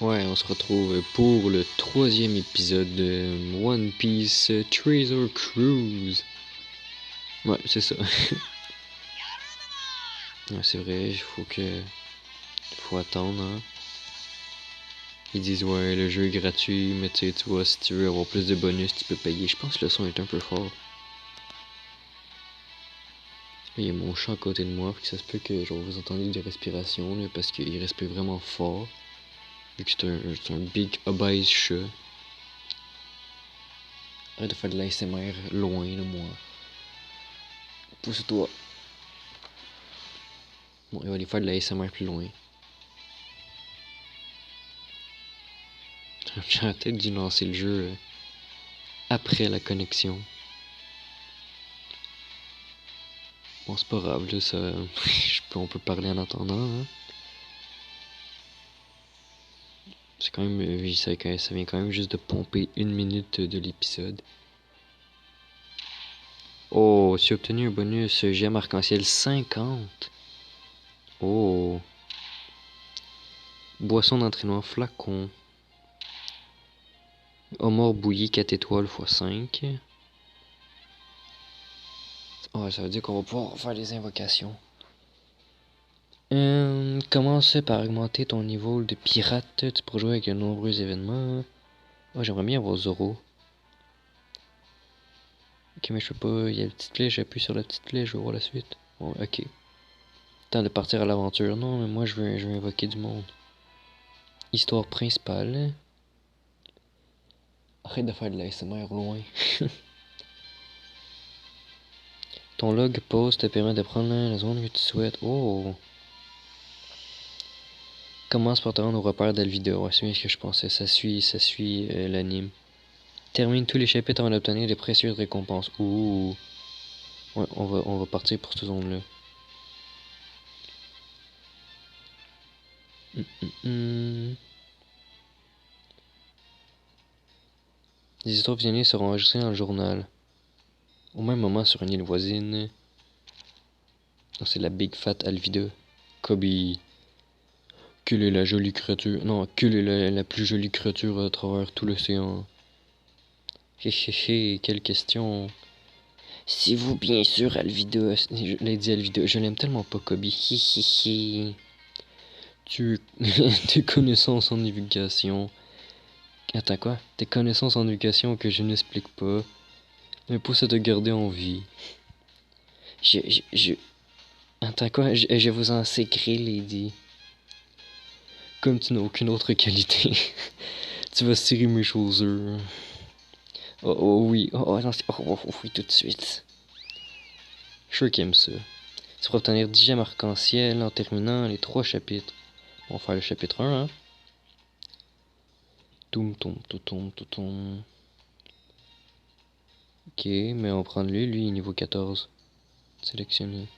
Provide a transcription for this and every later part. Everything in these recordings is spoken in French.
Ouais, on se retrouve pour le troisième épisode de One Piece Treasure Cruise. Ouais, c'est ça. Ouais, c'est vrai, faut attendre, hein. Ils disent, ouais, le jeu est gratuit, mais tu vois, si tu veux avoir plus de bonus, tu peux payer. Je pense que le son est un peu fort. Il y a mon chat à côté de moi, que ça se peut que genre, vous entendiez des respirations, là, parce qu'il respire vraiment fort. Vu que c'est un big obese chat. Arrête de faire de l'ASMR loin de moi. Pousse-toi. Bon, il va aller faire de l'ASMR plus loin. J'aurais peut-être dû lancer le jeu après la connexion. Bon, c'est pas grave, là, ça. On peut parler en attendant, hein. C'est quand même. Ça vient quand même juste de pomper 1 minute de l'épisode. Oh, tu as obtenu un bonus gemme arc-en-ciel 50. Oh. Boisson d'entraînement flacon. Homard bouilli 4 étoiles x 5. Oh, ça veut dire qu'on va pouvoir faire des invocations. Commence par augmenter ton niveau de pirate. Tu pourras jouer avec de nombreux événements. Oh, j'aimerais bien avoir Zoro. Ok, mais je peux pas. Il y a la petite flèche, j'appuie sur la petite flèche, je veux voir la suite. Bon, ok. Temps de partir à l'aventure. Non, mais moi je veux invoquer du monde. Histoire principale. Arrête de faire de la SMR loin. Ton log pause te permet de prendre la zone que tu souhaites. Oh! Commence par te rendre au repère d'Alvida. Ouais, c'est bien ce que je pensais. Ça suit l'anime. Termine tous les chapitres avant d'obtenir des précieuses récompenses. Ouh! Ouais, on va partir pour cette zone-là. Les histoires visionnées seront enregistrées dans le journal. Au même moment sur une île voisine. C'est la Big Fat Alvida. Kobe. Quelle est la jolie créature. Non, quelle est la plus jolie créature à travers tout l'océan? Hé hé hé, quelle question. C'est vous, bien sûr, Alvida. Je l'ai dit Alvida. Je l'aime tellement pas, Kobe. Hi hi hi. Tes connaissances en éducation. Attends, quoi? Tes connaissances en éducation que je n'explique pas me poussent à te garder en vie. Je... Attends, quoi? Je vous en sécrie, Lady. Comme tu n'as aucune autre qualité, tu vas cirer mes chaussures. Oh, oh oui, non, oui, tout de suite. Je suis sûr qu'il aime ça. Tu pourras obtenir 10 gemmes arc-en-ciel en terminant les 3 chapitres. On va faire le chapitre 1, hein. Toum, toum, toum, toum, toum, toum. Ok, mais on va prendre lui, il est niveau 14. Sélectionner.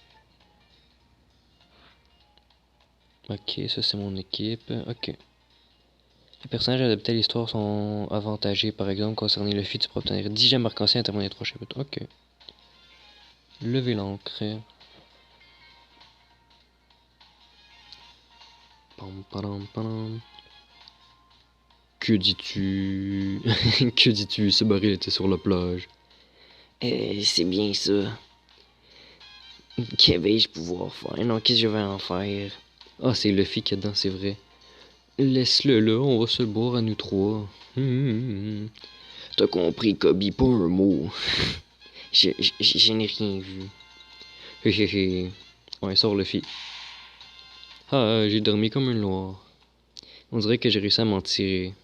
Ok, ça c'est mon équipe. Ok. Les personnages adaptés à l'histoire sont avantagés. Par exemple, concernant Luffy, tu pourras obtenir 10 gemmes arc-en-ciel en terminant les 3 chapitres. Ok. Lever l'encre. Pam, pam, pam. Que dis-tu? Que dis-tu? Ce baril était sur la plage. C'est bien ça. Que vais-je pouvoir faire? Non, qu'est-ce que je vais en faire? Ah, c'est Luffy qui est dedans, c'est vrai. Laisse-le là, on va se le boire à nous trois. T'as compris, Kobe, pas un mot. Je n'ai rien vu. Hé. Ouais, sors Luffy. Ah, j'ai dormi comme une loire. On dirait que j'ai réussi à m'en tirer.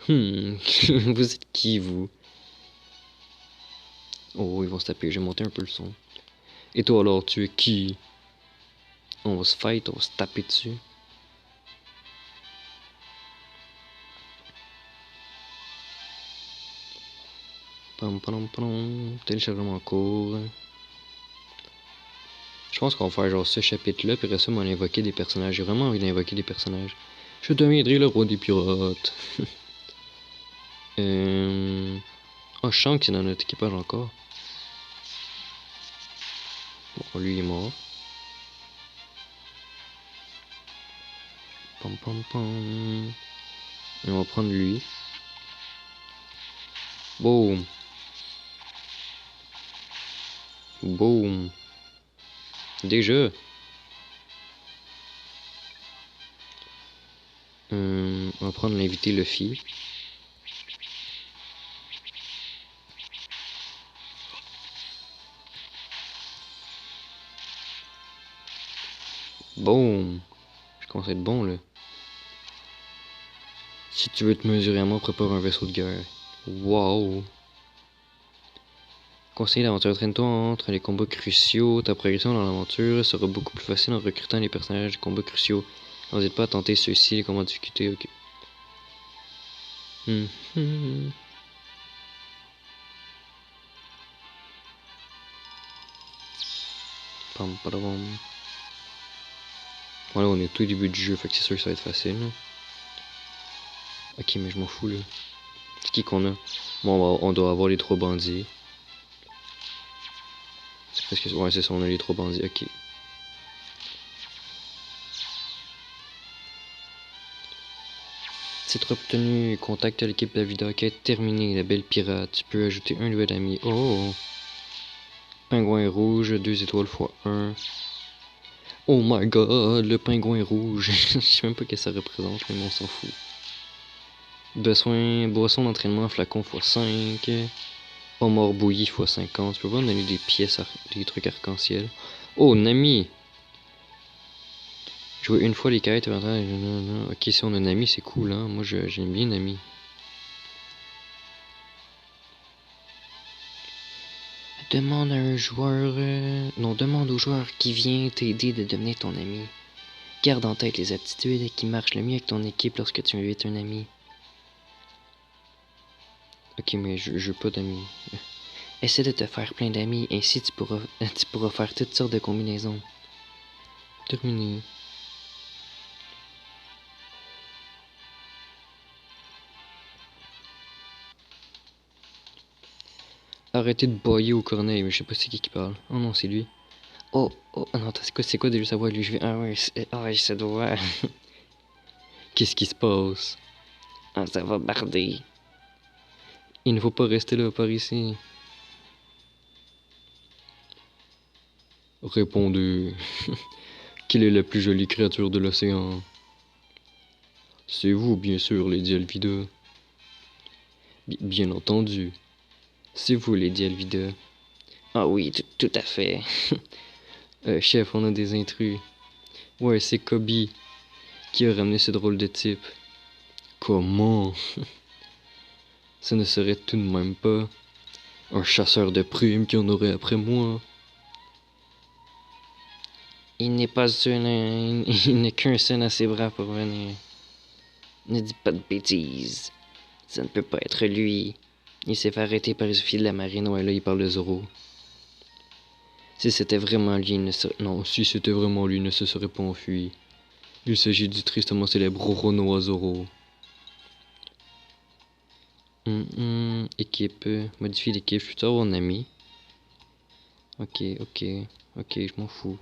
Vous êtes qui, vous? Oh, ils vont se taper, je vais monter un peu le son. Et toi alors, tu es qui? On va se fight, on va se taper dessus. Pam pam pam. Téléchargement en cours. Je pense qu'on va faire genre ce chapitre-là, puis après ça, on va invoquer des personnages. J'ai vraiment envie d'invoquer des personnages. Je deviendrai le roi des pirates. Oh, Shanks est dans notre équipage encore. Bon, lui il est mort. Pam pam pam. Et on va prendre lui. Boum. Boum. Déjà. On va prendre l'invité Luffy. Boum. Je commence à être bon là. Si tu veux te mesurer à moi, prépare un vaisseau de guerre. Wow. Conseiller d'aventure, entraîne-toi entre les combats cruciaux. Ta progression dans l'aventure sera beaucoup plus facile en recrutant les personnages de combats cruciaux. N'hésite pas à tenter ceux-ci, les combats de difficulté, ok. Pam, padam. Voilà, on est au tout début du jeu, fait que c'est sûr que ça va être facile. Là. Ok, mais je m'en fous là. C'est qui qu'on a? Bon, on doit avoir les 3 bandits. C'est presque... Ouais, c'est ça, on a les 3 bandits, ok. Titre obtenu, contact à l'équipe de la vidéo, quête terminée, la belle pirate. Tu peux ajouter un nouvel ami. Oh! Pingouin rouge, 2 étoiles x 1. Oh my god, le pingouin rouge. Je sais même pas ce que ça représente, mais on s'en fout. Boisson d'entraînement, flacon x 5. Homard bouilli x 50. Tu peux pas me donner des pièces, des trucs arc-en-ciel. Oh, Nami! Jouer une fois les cartes. Ok, si on a Nami, c'est cool, hein. Moi, j'aime bien Nami. Demande à un joueur... Non, demande au joueur qui vient t'aider de devenir ton ami. Garde en tête les aptitudes qui marchent le mieux avec ton équipe lorsque tu invites un ami. Ok, mais je veux pas d'amis. Essaie de te faire plein d'amis, ainsi tu pourras faire toutes sortes de combinaisons. Terminé. Arrêtez de bailler au corneille, mais je sais pas c'est qui parle. Oh non, c'est lui. Oh, non, c'est quoi déjà sa voix lui? Je vais... Ah ouais, ça doit... Qu'est-ce qui se passe? Ah, ça va barder. Il ne faut pas rester là, par ici. Répondez. Quelle est la plus jolie créature de l'océan? C'est vous, bien sûr, Lady Alvida. Bien entendu. C'est vous, Lady Alvida. Ah oui, tout à fait. Chef, on a des intrus. Ouais, c'est Kobe qui a ramené ce drôle de type. Comment? Ce ne serait tout de même pas un chasseur de primes qui en aurait après moi. Il n'est pas il n'est qu'un seul assez bras pour venir. Ne dis pas de bêtises. Ça ne peut pas être lui. Il s'est fait arrêter par les officiers de la marine. Ouais, là, il parle de Zoro. Si c'était vraiment lui, non, si c'était vraiment lui, il ne se serait pas enfui. Il s'agit du tristement célèbre Roronoa Zoro. Équipe. Modifie l'équipe. Je peux avoir un ami. Ok, je m'en fous.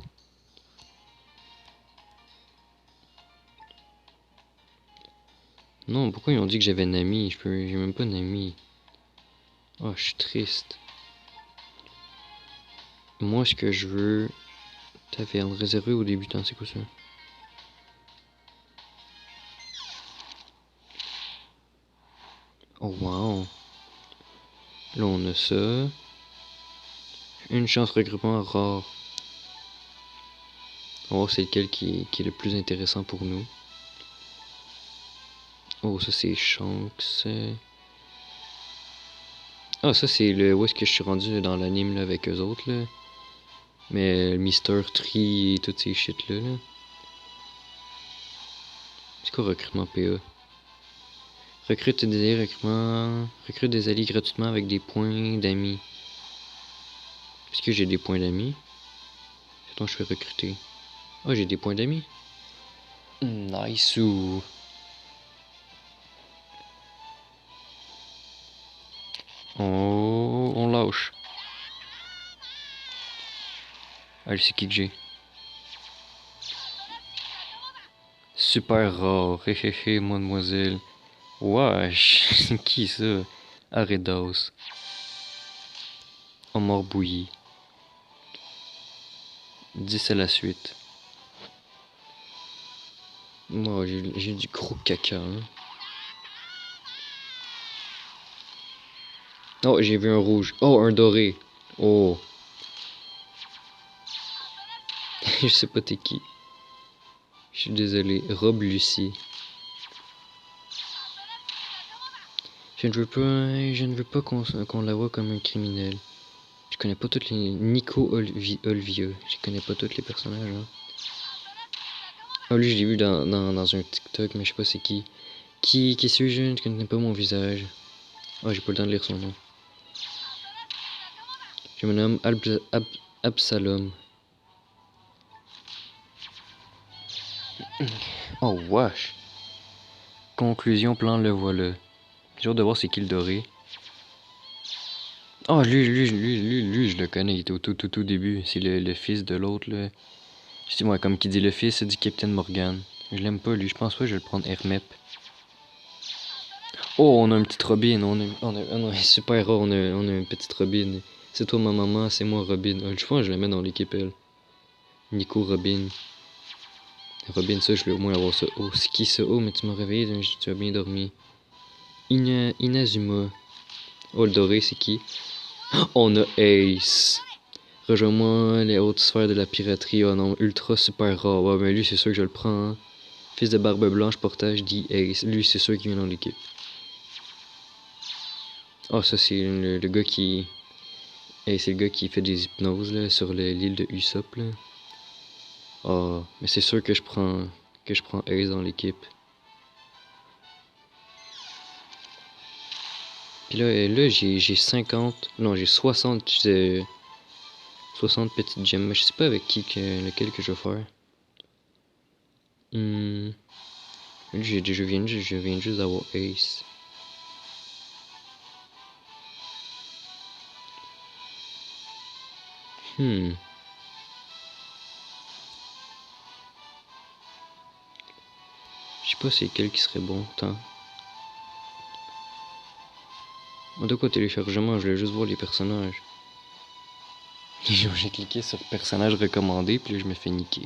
Non, pourquoi ils ont dit que j'avais un ami? J'ai même pas un ami. Oh, je suis triste. Moi, ce que je veux... Taverne réservée aux débutants, c'est quoi ça? Oh, wow. Là, on a ça. Une chance regroupement rare. On va voir c'est lequel qui est le plus intéressant pour nous. Oh, ça c'est Shanks. Ah, ça c'est le... Où est-ce que je suis rendu dans l'anime là avec eux autres là. Mais Mister Tree et toutes ces shit là. C'est quoi recrutement PA? Recrute des alliés gratuitement avec des points d'amis. Est-ce que j'ai des points d'amis? Attends, je fais recruter. Ah, j'ai des points d'amis. Nice ou... Oh, on lâche. Allez, c'est qui que j'ai? Super rare. Hé hé hé, mademoiselle. Wesh, c'est qui ça? Aredos. Homard bouilli. 10 à la suite. Moi, j'ai du gros caca, hein. Oh, j'ai vu un rouge. Oh, un doré. Oh. Je sais pas t'es qui. Je suis désolé. Robe Lucie. Je ne veux pas qu'on la voie comme un criminel. Je connais pas toutes les... Nico Olvieux. Je connais pas tous les personnages, hein. Oh, lui, je l'ai vu dans un TikTok, mais je sais pas c'est qui. Qui suis-je? Je connais pas mon visage. Oh, j'ai pas le temps de lire son nom. Je me nomme Absalom. Oh, wesh. Conclusion, plan, le voilà. J'ai hâte de voir c'est qui le doré. Oh, lui, je le connais. Il était au tout début. C'est le fils de l'autre, là. Je dis, moi, comme qui dit le fils, c'est du Captain Morgan. Je l'aime pas, lui. Je pense pas que je vais le prendre Hermep. Oh, on a une petite Robin. On est super rare. On a une petite Robin. C'est toi ma maman, c'est moi Robin. Je pense que je la mets dans l'équipe, elle. Nico Robin. Robin, ça, je vais au moins avoir ça. Oh, c'est qui ça? Oh, mais tu m'as réveillé, tu as bien dormi. Inazuma. Oh, le doré, c'est qui? Oh, on a Ace. Rejoins-moi les hautes sphères de la piraterie. Oh non, ultra super rare. Ouais, ben lui, c'est sûr que je le prends, hein. Fils de barbe blanche, portage dit Ace. Lui, c'est sûr qu'il vient dans l'équipe. Oh, ça, c'est le gars qui. Hey, c'est le gars qui fait des hypnoses là, sur l'île de Usopp. Là. Oh, mais c'est sûr que je prends Ace dans l'équipe. Puis là j'ai 50. Non, j'ai 60. 60 petites gemmes. Mais je sais pas avec lequel que je vais faire. Je viens juste d'avoir Ace. Je sais pas c'est quel qui serait bon. Attends. De quoi téléchargement, je voulais juste voir les personnages. J'ai cliqué sur personnage recommandé, puis là je me fais niquer.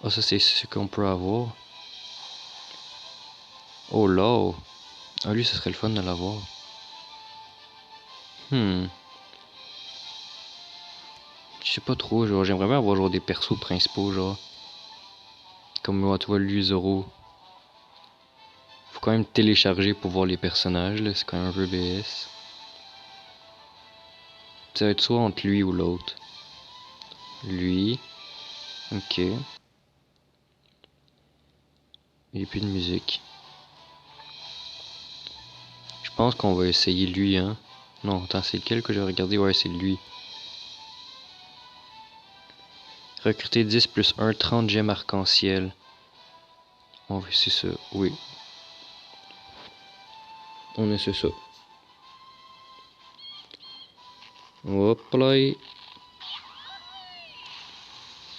Ah, ça c'est ce qu'on peut avoir. Oh là! Ah, lui, ce serait le fun de l'avoir. Je sais pas trop, genre, j'aimerais bien avoir genre des persos principaux, genre. Comme moi, tu vois, lui, Zoro. Faut quand même télécharger pour voir les personnages, là, c'est quand même un peu BS. Ça va être soit entre lui ou l'autre. Lui. Ok. Il n'y a plus de musique. Je pense qu'on va essayer lui, hein. Non, attends, c'est lequel que j'ai regardé? Ouais, c'est lui. Recruter 10 plus 1, 30 gemmes arc-en-ciel. On va essayer ça, oui. On essaie ça. Hop là.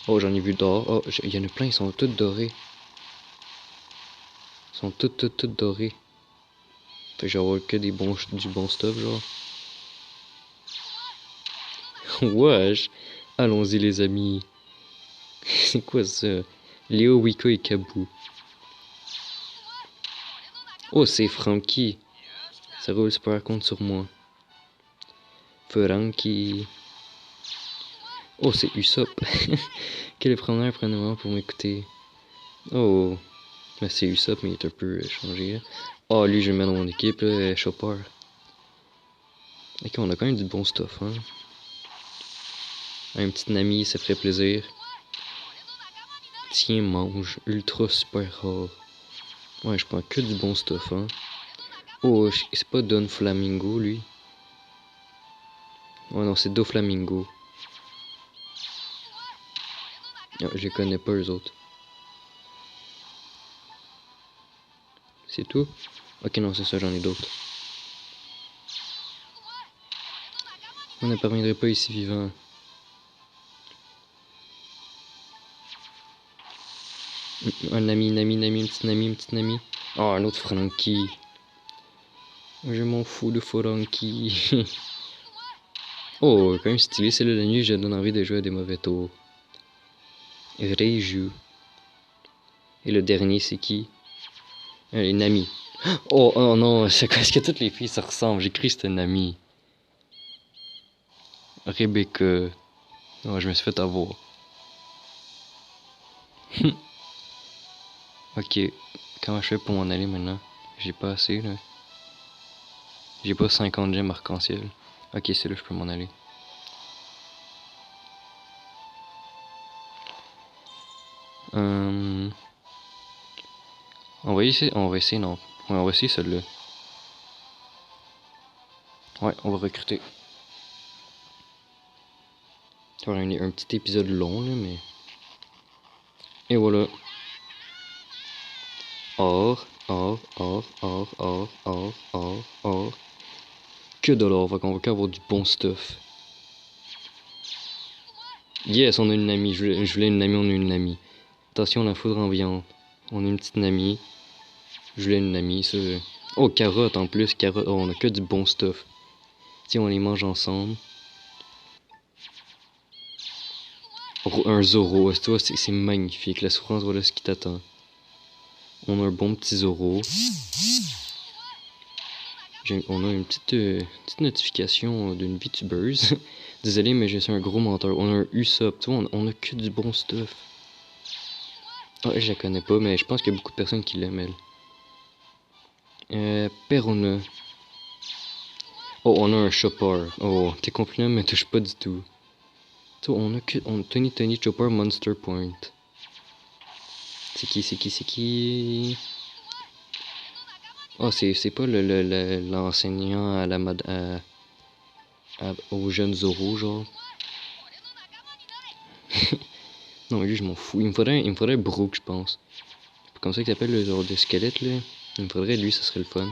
Oh, j'en ai vu d'or. Oh, il y en a plein, ils sont tous dorés. Ils sont tous dorés. Fait que j'ai avoir que du bon stuff, genre. Wesh. Allons-y, les amis. C'est quoi ça? Léo, Wiko et Kabou. Oh, c'est Frankie. Ça roule super compte sur moi. Frankie. Oh, c'est Usopp. Quel preneur prenez-moi pour m'écouter? Oh. Mais c'est Usopp, mais il est un peu changé. Oh, lui, je le mets dans mon équipe, là, Chopper. Ok, on a quand même du bon stuff, hein. Un petit ami, ça ferait plaisir. Tiens, mange. Ultra super rare. Ouais, je prends que du bon stuff, hein. Oh, c'est pas Don Flamingo, lui. Ouais, non, c'est Do Flamingo. Ah, je les connais pas, eux autres. C'est tout? Ok, non, c'est ça, j'en ai d'autres. On ne parviendrait pas ici vivant. Un ami, une petite amie. Oh, un autre Frankie. Je m'en fous de Frankie. Oh, quand même stylé, c'est là la nuit, je donne envie de jouer à des mauvais tours. Réjoue. Et le dernier, c'est qui? Une amie. Oh, oh non, est-ce que toutes les filles se ressemblent? J'ai cru que c'était une amie. Rebecca. Oh, je me suis fait avoir. Ok, comment je fais pour m'en aller maintenant? J'ai pas assez là. J'ai pas 50 gemmes arc-en-ciel. Ok, c'est là que je peux m'en aller. On va essayer, non. Ouais, on va essayer celle-là. Ouais, on va recruter. Ça va être un petit épisode long là, mais... Et voilà. Or. Que de l'or, va qu'on va qu'avoir du bon stuff. Yes, on a une amie, je voulais une amie, on a une amie. Attention, la foudre ambiante. On a une petite amie. Je voulais une amie, ça. Oh, carottes en plus, carottes. Oh, on a que du bon stuff. Tiens, on les mange ensemble. Un Zoro, tu vois, c'est magnifique. La souffrance, voilà ce qui t'attend. On a un bon petit Zoro. On a une petite notification d'une VTubeuse. Désolé, mais je suis un gros menteur. On a un Usopp, tu vois, on a que du bon stuff. Ah, je la connais pas, mais je pense qu'il y a beaucoup de personnes qui l'aiment, elle. Perona. Oh, on a un Chopper. Oh, tes compliments me touchent pas du tout. Tu vois, on a Tony Chopper Monster Point. C'est qui? Oh, c'est pas l'enseignant à la mode aux jeunes Zoro, genre. Non, lui, je m'en fous. Il me faudrait Brook, je pense. C'est comme ça qu'il s'appelle le genre de squelette, là. Il me faudrait lui, ça serait le fun.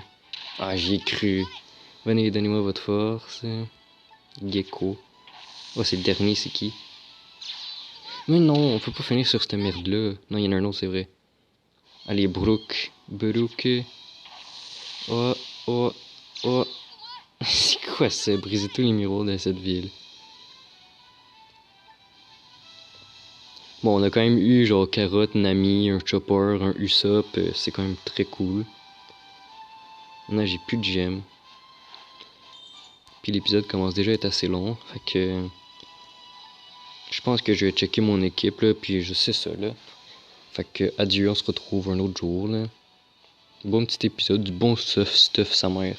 Ah, j'y ai cru. Venez, donnez-moi votre force. Gecko. Oh, c'est le dernier, c'est qui? Mais non, on peut pas finir sur cette merde-là. Non, il y en a un autre, c'est vrai. Allez, Brook. Oh, oh, oh. C'est quoi ça? Briser tous les miroirs de cette ville. Bon, on a quand même eu genre Carotte, Nami, un Chopper, un Usopp. C'est quand même très cool. Là, j'ai plus de gemmes. Puis l'épisode commence déjà à être assez long. Fait que... Je pense que je vais checker mon équipe, là. Puis je sais ça, là. Fait que adieu, on se retrouve un autre jour, là. Bon petit épisode, du bon stuff sa mère.